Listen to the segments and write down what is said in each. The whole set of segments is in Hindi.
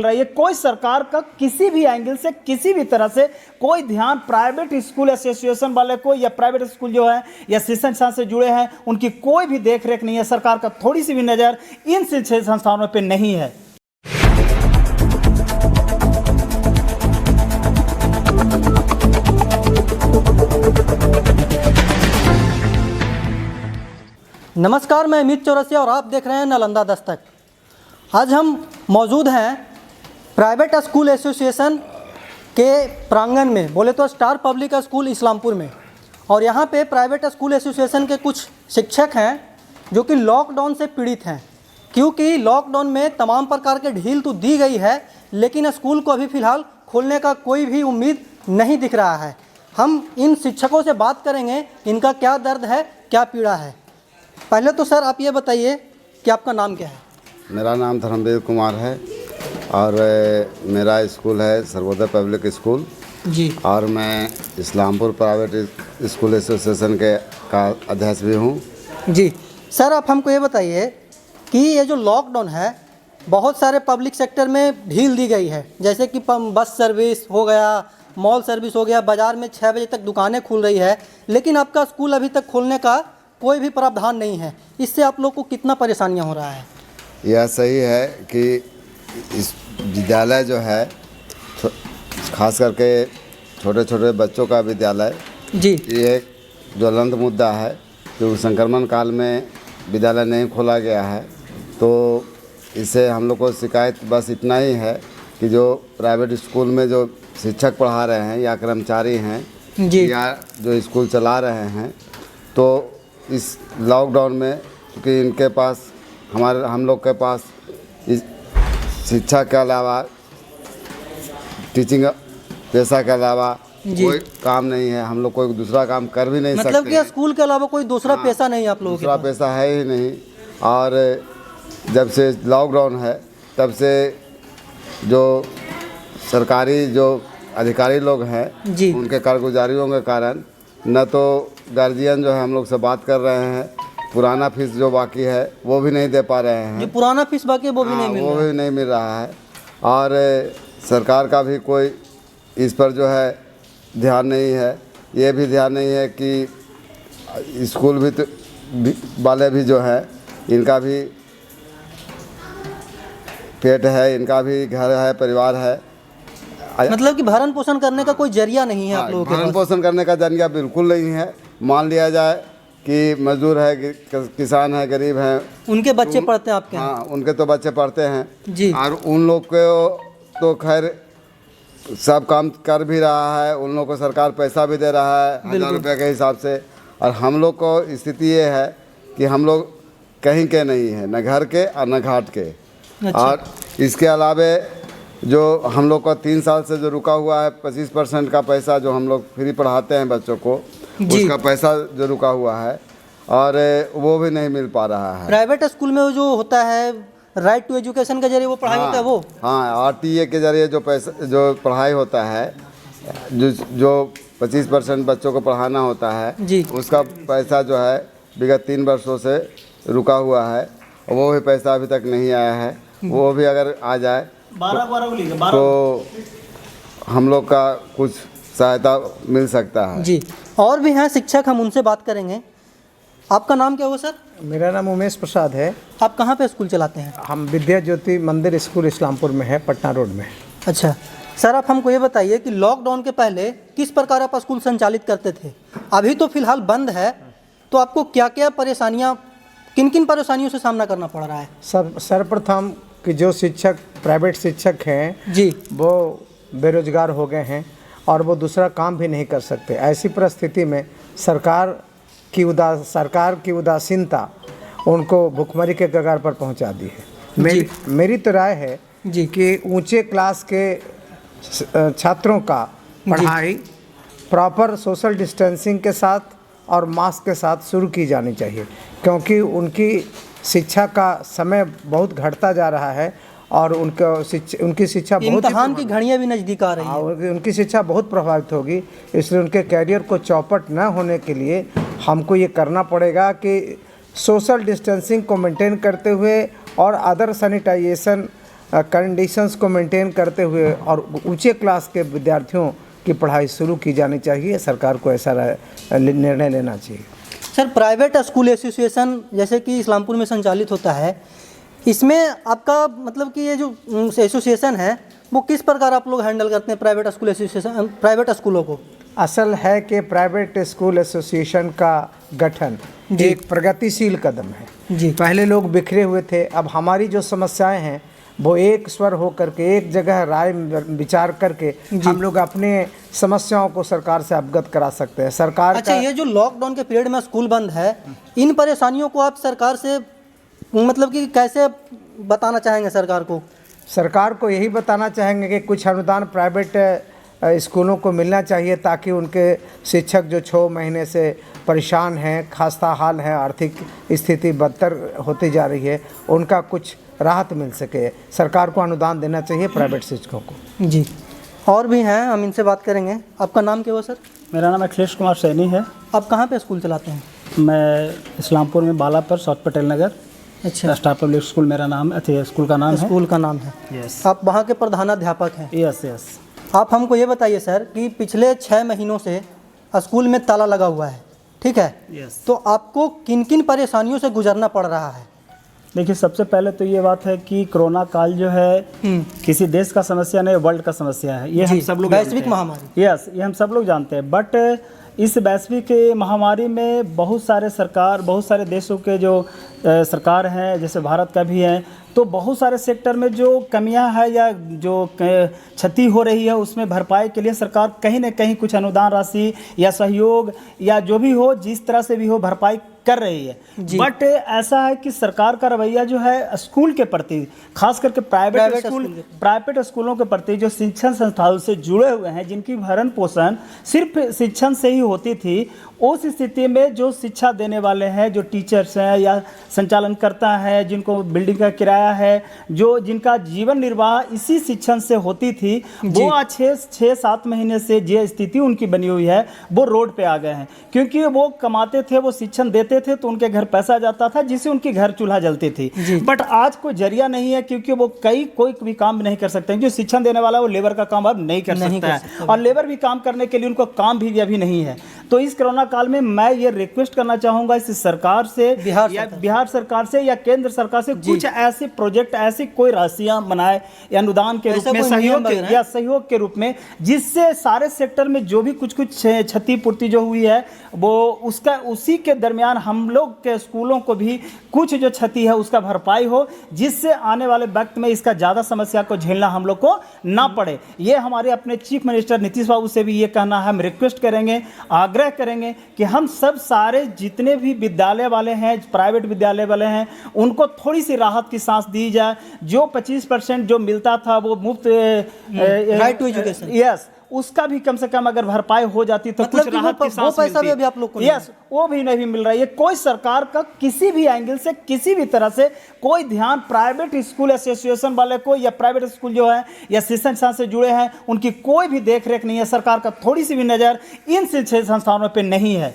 रही है। कोई सरकार का किसी भी एंगल से किसी भी तरह से कोई ध्यान प्राइवेट स्कूल एसोसिएशन वाले को या प्राइवेट स्कूल जो है या शिक्षण संस्था से जुड़े हैं उनकी कोई भी देख रेख नहीं है। सरकार का थोड़ी सी भी नज़र इन शिक्षण संस्थानों पे नहीं है। नमस्कार, मैं अमित चौरसिया और आप देख रहे हैं नालंदा दस्तक। आज हम मौजूद हैं प्राइवेट स्कूल एसोसिएशन के प्रांगण में, बोले तो स्टार पब्लिक स्कूल इस्लामपुर में। और यहाँ पे प्राइवेट स्कूल एसोसिएशन के कुछ शिक्षक हैं जो कि लॉकडाउन से पीड़ित हैं, क्योंकि लॉकडाउन में तमाम प्रकार के ढील तो दी गई है, लेकिन स्कूल को अभी फ़िलहाल खोलने का कोई भी उम्मीद नहीं दिख रहा है। हम इन शिक्षकों से बात करेंगे, इनका क्या दर्द है, क्या पीड़ा है। पहले तो सर आप ये बताइए कि आपका नाम क्या है? मेरा नाम धर्मवीर कुमार है और मेरा स्कूल है सर्वोदय पब्लिक स्कूल जी। और मैं इस्लामपुर प्राइवेट स्कूल एसोसिएशन का अध्यक्ष भी हूँ जी। सर आप हमको ये बताइए कि ये जो लॉकडाउन है, बहुत सारे पब्लिक सेक्टर में ढील दी गई है, जैसे कि बस सर्विस हो गया, मॉल सर्विस हो गया, बाज़ार में 6 बजे तक दुकानें खुल रही है, लेकिन आपका स्कूल अभी तक खोलने का कोई भी प्रावधान नहीं है। इससे आप लोग को कितना परेशानियां हो रहा है? यह सही है कि इस विद्यालय जो है, खास करके छोटे छोटे बच्चों का विद्यालय जी, ये एक ज्वलंत मुद्दा है। तो संक्रमण काल में विद्यालय नहीं खोला गया है, तो इससे हम लोग को शिकायत बस इतना ही है कि जो प्राइवेट स्कूल में जो शिक्षक पढ़ा रहे हैं या कर्मचारी हैं जी, या जो स्कूल चला रहे हैं, तो इस लॉकडाउन में क्योंकि इनके पास हम लोग के पास इस शिक्षा के अलावा, टीचिंग पेशा के अलावा कोई काम नहीं है। हम लोग कोई दूसरा काम कर भी नहीं सकते। मतलब कि स्कूल के अलावा कोई दूसरा पेशा नहीं है आप लोगों के दूसरा पास? पेशा है ही नहीं। और जब से लॉकडाउन है तब से जो सरकारी जो अधिकारी लोग हैं जी, उनके कारगुजारियों के कारण न तो गार्जियन जो है हम लोग से बात कर रहे हैं, पुराना फीस जो बाकी है वो भी नहीं दे पा रहे हैं। जो पुराना फीस बाकी है वो भी नहीं मिल रहा है। वो भी नहीं मिल रहा है। और सरकार का भी कोई इस पर जो है ध्यान नहीं है। ये भी ध्यान नहीं है कि स्कूल वाले भी जो है, इनका भी पेट है, इनका भी घर है, परिवार है। मतलब कि भरण पोषण करने का कोई जरिया नहीं है आप लोगों के पास? भरण पोषण करने का जरिया बिल्कुल नहीं है। मान लिया जाए कि मजदूर है, किसान है, गरीब हैं, उनके बच्चे पढ़ते हैं आपके यहाँ? हाँ, उनके तो बच्चे पढ़ते हैं जी। और उन लोग को तो खैर सब काम कर भी रहा है, उन लोग को सरकार पैसा भी दे रहा है 1000 रुपये के हिसाब से। और हम लोग को स्थिति ये है कि हम लोग कहीं के नहीं है, न घर के और न घाट के। अच्छा। और इसके अलावे जो हम लोग का 3 साल से जो रुका हुआ है 25% का पैसा जो हम लोग फ्री पढ़ाते हैं बच्चों को, उसका पैसा जो रुका हुआ है और वो भी नहीं मिल पा रहा है। प्राइवेट स्कूल में वो जो होता है राइट टू एजुकेशन के जरिए वो पढ़ाई होता है वो? हाँ, RTA के जरिए जो पैसा जो पढ़ाई होता है, जो 25% बच्चों को पढ़ाना होता है जी, उसका पैसा जो है विगत 3 वर्षों से रुका हुआ है। वो भी पैसा अभी तक नहीं आया है। वो भी अगर आ जाए तो हम लोग का कुछ सहायता मिल सकता है। जी। और भी हैं शिक्षक, हम उनसे बात करेंगे। आपका नाम क्या हुआ सर? मेरा नाम उमेश प्रसाद है। आप कहाँ पे स्कूल चलाते हैं? हम विद्या ज्योति मंदिर स्कूल इस्लामपुर में है, पटना रोड में। अच्छा सर, आप हमको ये बताइए कि लॉकडाउन के पहले किस प्रकार आप स्कूल संचालित करते थे? अभी तो फिलहाल बंद है, तो आपको क्या क्या परेशानियाँ, किन किन परेशानियों से सामना करना पड़ रहा है? सर्वप्रथम कि जो शिक्षक प्राइवेट शिक्षक हैं जी, वो बेरोजगार हो गए हैं और वो दूसरा काम भी नहीं कर सकते। ऐसी परिस्थिति में सरकार की उदासीनता उनको भुखमरी के कगार पर पहुंचा दी है। मेरी तो राय है जी कि ऊंचे क्लास के छात्रों का पढ़ाई प्रॉपर सोशल डिस्टेंसिंग के साथ और मास्क के साथ शुरू की जानी चाहिए, क्योंकि उनकी शिक्षा का समय बहुत घटता जा रहा है और उनकी शिक्षा बहुत, इम्तिहान की घड़ियाँ भी नज़दीक आ रही हैं, उनकी शिक्षा बहुत प्रभावित होगी। इसलिए उनके कैरियर को चौपट न होने के लिए हमको ये करना पड़ेगा कि सोशल डिस्टेंसिंग को मेंटेन करते हुए और अदर सैनिटाइजेशन कंडीशंस को मेंटेन करते हुए और ऊंचे क्लास के विद्यार्थियों की पढ़ाई शुरू की जानी चाहिए। सरकार को ऐसा निर्णय लेना चाहिए। सर, प्राइवेट स्कूल एसोसिएशन जैसे कि इस्लामपुर में संचालित होता है, इसमें आपका मतलब कि ये जो एसोसिएशन है वो किस प्रकार आप लोग हैंडल करते हैं प्राइवेट स्कूल एसोसिएशन, प्राइवेट स्कूलों को? असल है कि प्राइवेट स्कूल एसोसिएशन का गठन एक प्रगतिशील कदम है जी। पहले लोग बिखरे हुए थे, अब हमारी जो समस्याएं हैं वो एक स्वर हो करके एक जगह राय विचार करके हम लोग अपने समस्याओं को सरकार से अवगत करा सकते हैं। सरकार अच्छा, ये जो लॉकडाउन के पीरियड में स्कूल बंद है, इन परेशानियों को आप सरकार से मतलब कि कैसे बताना चाहेंगे सरकार को? सरकार को यही बताना चाहेंगे कि कुछ अनुदान प्राइवेट स्कूलों को मिलना चाहिए ताकि उनके शिक्षक जो 6 महीने से परेशान हैं, खस्ता हाल है, आर्थिक स्थिति बदतर होती जा रही है, उनका कुछ राहत मिल सके। सरकार को अनुदान देना चाहिए प्राइवेट शिक्षकों को। जी, और भी हैं, हम इनसे बात करेंगे। आपका नाम क्या हुआ सर? मेरा नाम अखिलेश कुमार सैनी है। आप कहाँ पे स्कूल चलाते हैं? मैं इस्लामपुर में बालापर साउथ पटेल नगर। अच्छा, स्टार पब्लिक स्कूल मेरा नाम है, स्कूल का नाम है। स्कूल का नाम है। यस आप वहाँ के प्रधानाध्यापक हैं। Yes yes. आप हमको ये बताइए सर कि पिछले 6 महीनों से स्कूल में ताला लगा हुआ है, ठीक है? यस। तो आपको किन किन परेशानियों से गुजरना पड़ रहा है? देखिए, सबसे पहले तो ये बात है कि कोरोना काल जो है किसी देश का समस्या नहीं, वर्ल्ड का समस्या है। ये हम सब लोग वैश्विक महामारी। यस, ये हम सब लोग जानते हैं। बट इस वैश्विक महामारी में बहुत सारे देशों के जो सरकार हैं, जैसे भारत का भी है, तो बहुत सारे सेक्टर में जो कमियां है या जो क्षति हो रही है उसमें भरपाई के लिए सरकार कहीं न कहीं कुछ अनुदान राशि या सहयोग या जो भी हो, जिस तरह से भी हो, भरपाई कर रही है। बट ऐसा है कि सरकार का रवैया जो है स्कूल के प्रति, खास करके प्राइवेट स्कूलों के प्रति, जो शिक्षण संस्थानों से जुड़े हुए हैं, जिनकी भरण पोषण सिर्फ शिक्षण से ही होती थी, उस स्थिति में जो शिक्षा देने वाले हैं, जो टीचर्स हैं या संचालनकर्ता हैं, जिनको बिल्डिंग का किराया है, जो जिनका जीवन निर्वाह इसी शिक्षण से होती थी, वो आज 6-7 महीने से जो स्थिति उनकी बनी हुई है वो रोड पे आ गए हैं। क्योंकि वो कमाते थे, वो शिक्षण देते थे, तो उनके घर पैसा जाता था जिससे उनकी घर चूल्हा जलती थी। बट आज कोई जरिया नहीं है, क्योंकि वो कोई भी काम नहीं कर सकते। जो शिक्षण देने वाला वो लेबर का काम अब नहीं कर सकता है, और लेबर भी काम करने के लिए उनको काम भी अभी नहीं है। तो इस कोरोना काल में मैं ये रिक्वेस्ट करना चाहूँगा इस सरकार से, बिहार सरकार से या केंद्र सरकार से, कुछ ऐसे प्रोजेक्ट, ऐसी कोई राशियाँ बनाए या अनुदान के रूप में, सहयोग के रूप में, जिससे सारे सेक्टर में जो भी कुछ क्षतिपूर्ति जो हुई है वो उसका उसी के दरमियान हम लोग के स्कूलों को भी कुछ जो क्षति है उसका भरपाई हो, जिससे आने वाले वक्त में इसका ज़्यादा समस्या को झेलना हम लोग को ना पड़े। ये हमारे अपने चीफ मिनिस्टर नीतीश बाबू से भी ये कहना है, हम रिक्वेस्ट करेंगे, आग्रह करेंगे कि हम सब सारे जितने भी विद्यालय वाले हैं, प्राइवेट विद्यालय वाले हैं, उनको थोड़ी सी राहत की सांस दी जाए। जो 25% जो मिलता था वो मुफ्त राइट टू एजुकेशन, यस, उसका भी कम से कम अगर भरपाई हो जाती तो मतलब कुछ राहत की सांस वो पैसा भी आप लोग को यस, वो भी नहीं मिल रहा है। कोई सरकार का किसी भी एंगल से, किसी भी तरह से कोई ध्यान प्राइवेट स्कूल एसोसिएशन वाले को या प्राइवेट स्कूल जो है या शिक्षण संस्थान से जुड़े हैं उनकी कोई भी देख रेख नहीं है। सरकार का थोड़ी सी भी नज़र इन शिक्षण संस्थानों पर नहीं है।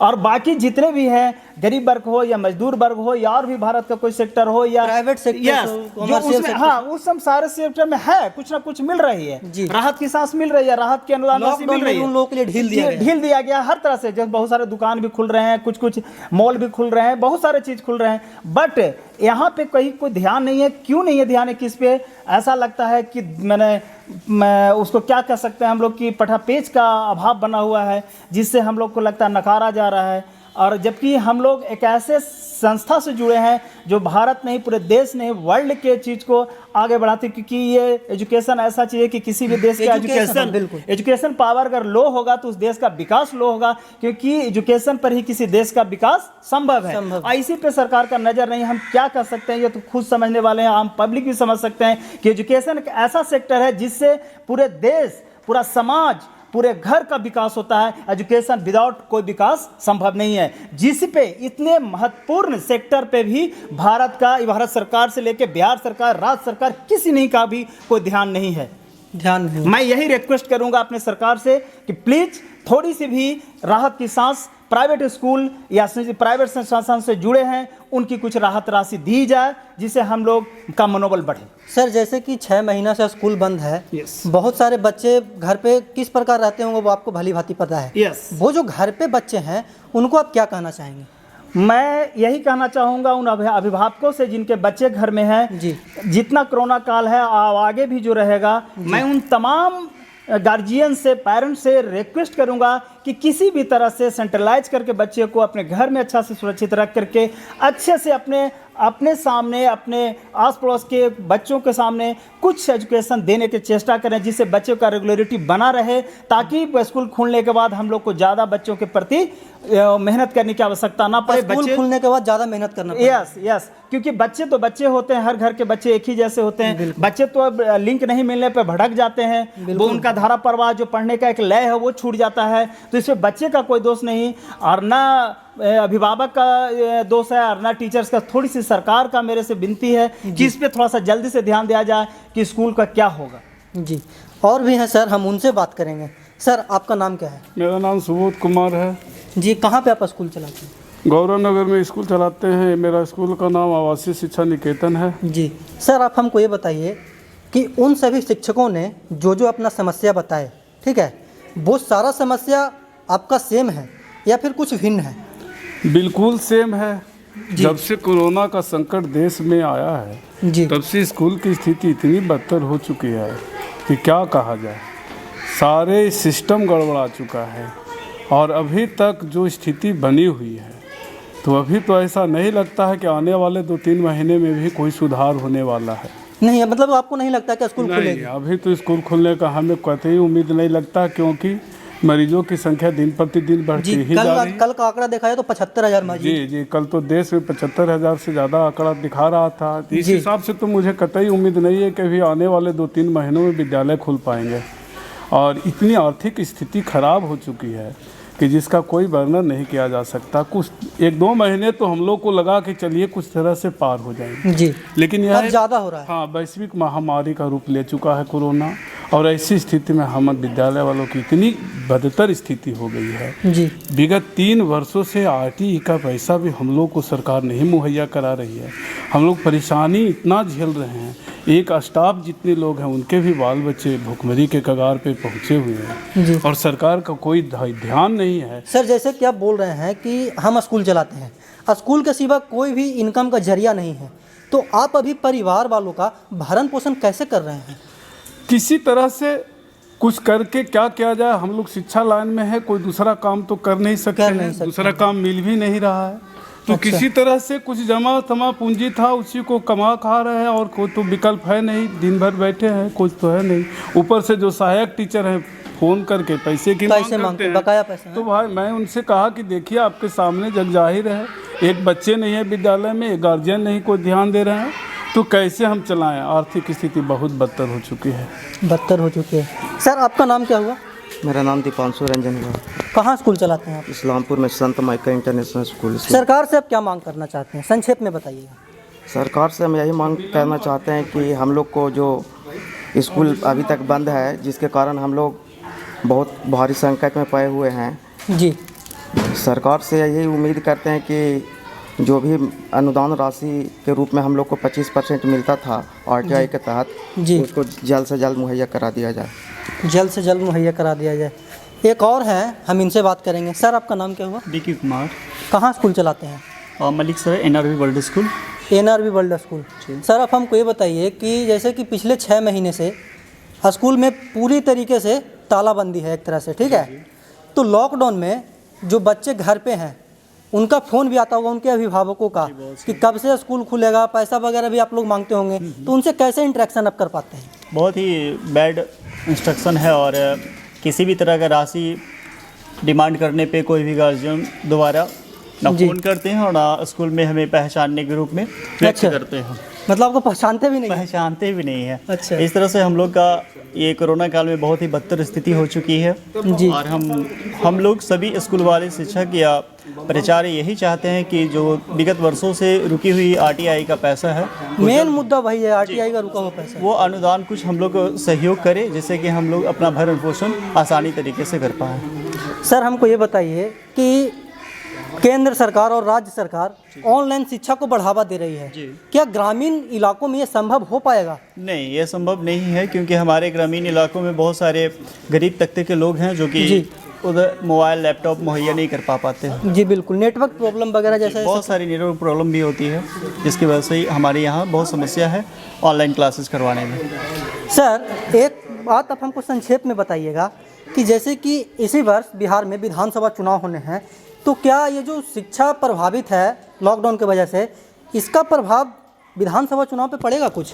और बाकी जितने भी हैं, गरीब वर्ग हो या मजदूर वर्ग हो या और भी भारत का कोई सेक्टर हो या प्राइवेट सेक्टर, जो उसमें, हाँ, उस सब सारे सेक्टर में है कुछ ना कुछ मिल रही है, राहत की सांस मिल रही है, राहत की अनुदान राशि मिल रही है। उन लोगों के लिए ढील दिया गया हर तरह से। जब बहुत सारे दुकान भी खुल रहे हैं, कुछ मॉल भी खुल रहे हैं, बहुत सारे चीज खुल रहे हैं, बट यहाँ पे कहीं कोई ध्यान नहीं है। क्यों नहीं है ध्यान है किस पे? ऐसा लगता है कि मैं उसको क्या कह सकते हैं हम लोग की पटापेज का अभाव बना हुआ है, जिससे हम लोग को लगता है नकारा जा रहा है। और जबकि हम लोग एक ऐसे संस्था से जुड़े हैं जो भारत नहीं, पूरे देश नहीं, वर्ल्ड के चीज़ को आगे बढ़ाते, क्योंकि ये एजुकेशन ऐसा चीज़ है कि किसी भी देश का एजुकेशन पावर अगर लो होगा तो उस देश का विकास लो होगा, क्योंकि एजुकेशन पर ही किसी देश का विकास संभव है। और इसी पे सरकार का नज़र नहीं। हम क्या कर सकते हैं ये तो खुद समझने वाले हैं, आम पब्लिक भी समझ सकते हैं कि एजुकेशन एक ऐसा सेक्टर है जिससे पूरे देश, पूरा समाज, पूरे घर का विकास होता है। एजुकेशन विदाउट कोई विकास संभव नहीं है, जिस पे इतने महत्वपूर्ण सेक्टर पे भी भारत सरकार से लेकर बिहार सरकार, राज्य सरकार, किसी नहीं का भी कोई ध्यान नहीं है। मैं यही रिक्वेस्ट करूंगा अपने सरकार से कि प्लीज थोड़ी सी भी राहत की सांस प्राइवेट स्कूल या प्राइवेट संस्थान से जुड़े हैं उनकी कुछ राहत राशि दी जाए, जिससे हम लोग का मनोबल बढ़े। सर जैसे कि 6 महीना से स्कूल बंद है, Yes. बहुत सारे बच्चे घर पे किस प्रकार रहते होंगे वो आपको भली भांति पता है। Yes. वो जो घर पे बच्चे हैं उनको आप क्या कहना चाहेंगे? मैं यही कहना चाहूँगा उन अभिभावकों से जिनके बच्चे घर में हैं, जी। जितना कोरोना काल है आगे भी जो रहेगा, मैं उन तमाम गार्जियन से, पेरेंट्स से रिक्वेस्ट करूंगा कि किसी भी तरह से सेंट्रलाइज करके बच्चे को अपने घर में अच्छा से सुरक्षित रख करके अच्छे से अपने सामने, अपने आस पड़ोस के बच्चों के सामने कुछ एजुकेशन देने की चेष्टा करें, जिससे बच्चों का रेगुलरिटी बना रहे, ताकि स्कूल खुलने के बाद हम लोग को ज़्यादा बच्चों के प्रति मेहनत करने की आवश्यकता ना पड़े। स्कूल खुलने के बाद ज़्यादा मेहनत करना पड़ेगा। यस, क्योंकि बच्चे तो बच्चे होते हैं, हर घर के बच्चे एक ही जैसे होते हैं। बच्चे तो अब लिंक नहीं मिलने पर भटक जाते हैं, वो उनका धारा प्रवाह जो पढ़ने का एक लय है वो छूट जाता है। तो इसमें बच्चे का कोई दोष नहीं, और ना अभिभावक का दोष है और ना टीचर्स का। थोड़ी सी सरकार का मेरे से विनती है कि इस पे थोड़ा सा जल्दी से ध्यान दिया जाए कि स्कूल का क्या होगा। जी, और भी हैं सर, हम उनसे बात करेंगे। सर आपका नाम क्या है? मेरा नाम सुबोध कुमार है जी, कहाँ पे आप स्कूल चलाते हैं? गौरव नगर में स्कूल चलाते हैं। मेरा स्कूल का नाम आवासीय शिक्षा निकेतन है। जी सर, आप हमको ये बताइए कि उन सभी शिक्षकों ने जो अपना समस्या बताए, ठीक है, वो सारा समस्या आपका सेम है या फिर कुछ भिन्न है? बिल्कुल सेम है। जब से कोरोना का संकट देश में आया है जी, तब से स्कूल की स्थिति इतनी बदतर हो चुकी है कि क्या कहा जाए। सारे सिस्टम गड़बड़ा चुका है, और अभी तक जो स्थिति बनी हुई है तो अभी तो ऐसा नहीं लगता है कि आने वाले 2-3 महीने में भी कोई सुधार होने वाला है। नहीं, मतलब आपको नहीं लगता कि स्कूल नहीं, खुलेगी? अभी तो स्कूल खुलने का हमें कतई उम्मीद नहीं लगता, क्योंकि मरीजों की संख्या दिन प्रतिदिन बढ़ती जी, ही जा रही है। कल का आंकड़ा देखा है तो 75,000 मरीज। जी, कल तो देश में 75,000 से ज़्यादा आंकड़ा दिखा रहा था। इस हिसाब से तो मुझे कतई उम्मीद नहीं है कि अभी आने वाले 2-3 महीनों में विद्यालय खुल पाएंगे। और इतनी आर्थिक स्थिति खराब हो चुकी है कि जिसका कोई वर्णन नहीं किया जा सकता। कुछ 1-2 महीने तो हम लोग को लगा कि चलिए कुछ तरह से पार हो जाएंगे, जी, लेकिन अब यह ज़्यादा हो रहा है। हाँ, वैश्विक महामारी का रूप ले चुका है कोरोना, और ऐसी स्थिति में हम विद्यालय वालों की इतनी बदतर स्थिति हो गई है। जी, विगत 3 वर्षों से आरटीई का पैसा भी हम लोग को सरकार नहीं मुहैया करा रही है। हम लोग परेशानी इतना झेल रहे हैं, एक स्टाफ जितने लोग हैं उनके भी बाल बच्चे भुखमरी के कगार पे पहुंचे हुए हैं, जी। और सरकार का कोई ध्यान नहीं है। सर जैसे कि आप बोल रहे हैं कि हम स्कूल चलाते हैं, स्कूल के सिवा कोई भी इनकम का जरिया नहीं है, तो आप अभी परिवार वालों का भरण पोषण कैसे कर रहे हैं? किसी तरह से कुछ करके क्या किया जाए। हम लोग शिक्षा लाइन में है, कोई दूसरा काम तो कर नहीं सकते हैं, दूसरा काम मिल भी नहीं रहा है। तो किसी तरह से कुछ जमा तमा पूंजी था, उसी को कमा खा रहे हैं, और कोई तो विकल्प है नहीं। दिन भर बैठे हैं, कुछ तो है नहीं। ऊपर से जो सहायक टीचर हैं फ़ोन करके पैसे की मांग करते हैं, बकाया पैसे। तो भाई मैं उनसे कहा कि देखिए आपके सामने जग जाहिर है, एक बच्चे नहीं है विद्यालय में, एक गार्जियन नहीं कोई ध्यान दे रहे हैं, तो कैसे हम चलाएं। आर्थिक स्थिति बहुत बदतर हो चुकी है। बदतर हो चुकी है। सर आपका नाम क्या हुआ? मेरा नाम दीपांशु रंजन हुआ। कहाँ स्कूल चलाते हैं आप? इस्लामपुर में संत माइका इंटरनेशनल स्कूल से। सरकार से आप क्या मांग करना चाहते हैं, संक्षेप में बताइएगा। सरकार से हम यही मांग करना चाहते हैं कि हम लोग को जो स्कूल अभी तक बंद है, जिसके कारण हम लोग बहुत भारी संकट में पड़े हुए हैं, जी, सरकार से यही उम्मीद करते हैं कि जो भी अनुदान राशि के रूप में हम लोग को 25% मिलता था आरटीआई के तहत, जी, उसको जल्द से जल्द मुहैया करा दिया जाए। जल्द से जल्द मुहैया करा दिया जाए। एक और हैं, हम इनसे बात करेंगे। सर आपका नाम क्या हुआ? डीके कुमार। कहाँ स्कूल चलाते हैं? Malik sir, NRV world school. NRV world school. Sir आप हमको ये बताइए कि जैसे कि पिछले 6 महीने से स्कूल में पूरी तरीके से तालाबंदी है एक तरह से, ठीक है, तो लॉकडाउन में जो बच्चे घर पे हैं उनका फ़ोन भी आता होगा उनके अभिभावकों का कि कब से स्कूल खुलेगा, पैसा वगैरह भी आप लोग मांगते होंगे, तो उनसे कैसे इंटरेक्शन आप कर पाते हैं? बहुत ही बैड इंस्ट्रक्शन है, और किसी भी तरह का राशि डिमांड करने पे कोई भी गार्जियन दोबारा ना फ़ोन करते हैं और ना स्कूल में हमें पहचानने के रूप में व्यक्त करते हैं। मतलब आपको पहचानते भी नहीं? पहचानते भी नहीं है। अच्छा। इस तरह से हम लोग का ये कोरोना काल में बहुत ही बदतर स्थिति हो चुकी है। जी। और हम लोग सभी स्कूल वाले शिक्षक या प्राचार्य यही चाहते हैं कि जो विगत वर्षों से रुकी हुई आरटीआई का पैसा है, मेन मुद्दा वही है, आरटीआई का रुका हुआ पैसा, वो अनुदान कुछ हम लोग को सहयोग करे, जिससे कि हम लोग अपना भरण पोषण आसानी तरीके से कर पाएँ। सर हमको ये बताइए कि केंद्र सरकार और राज्य सरकार ऑनलाइन शिक्षा को बढ़ावा दे रही है, क्या ग्रामीण इलाकों में ये संभव हो पाएगा? नहीं, ये संभव नहीं है, क्योंकि हमारे ग्रामीण इलाकों में बहुत सारे गरीब तबके के लोग हैं जो कि उधर मोबाइल लैपटॉप मुहैया नहीं कर पाते हैं। जी बिल्कुल, नेटवर्क प्रॉब्लम वगैरह जैसे बहुत सारी नेटवर्क प्रॉब्लम भी होती है, जिसकी वजह से हमारे यहाँ बहुत समस्या है ऑनलाइन क्लासेस करवाने में। सर, एक बात आप हमको संक्षेप में बताइएगा कि जैसे कि इसी वर्ष बिहार में विधानसभा चुनाव होने हैं, तो क्या ये जो शिक्षा प्रभावित है लॉकडाउन की वजह से, इसका प्रभाव विधानसभा चुनाव पे पड़ेगा कुछ?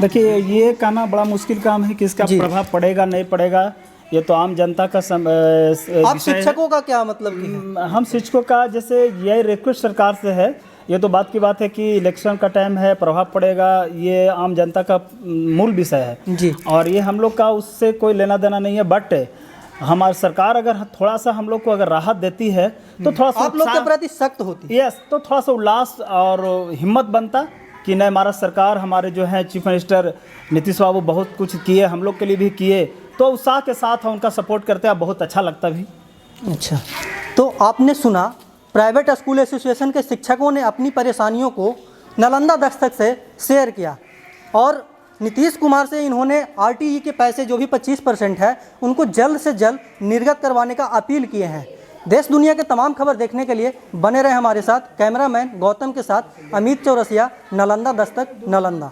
देखिए, ये कहना बड़ा मुश्किल काम है कि इसका प्रभाव पड़ेगा नहीं पड़ेगा, ये तो आम जनता का आप शिक्षकों का क्या मतलब कि हम शिक्षकों का जैसे ये रिक्वेस्ट सरकार से है, ये तो बात की बात है कि इलेक्शन का टाइम है, प्रभाव पड़ेगा, ये आम जनता का मूल विषय है जी। और ये हम लोग का उससे कोई लेना देना नहीं है। बट हमारी सरकार अगर थोड़ा सा हम लोग को अगर राहत देती है तो थोड़ा सा आप लोग के प्रति सख्त होती है। यस, तो थोड़ा सा उल्लास और हिम्मत बनता कि नहीं, हमारा सरकार, हमारे जो है चीफ मिनिस्टर नीतीश बाबू बहुत कुछ किए, हम लोग के लिए भी किए, तो उत्साह के साथ हम उनका सपोर्ट करते हैं, बहुत अच्छा लगता भी। अच्छा, तो आपने सुना प्राइवेट स्कूल एसोसिएशन के शिक्षकों ने अपनी परेशानियों को नालंदा दस्तक से शेयर किया और नीतीश कुमार से इन्होंने आरटीई के पैसे जो भी 25% है उनको जल्द से जल्द निर्गत करवाने का अपील किए हैं। देश दुनिया के तमाम खबर देखने के लिए बने रहे हमारे साथ। कैमरामैन गौतम के साथ अमित चौरसिया, नालंदा दस्तक, नालंदा।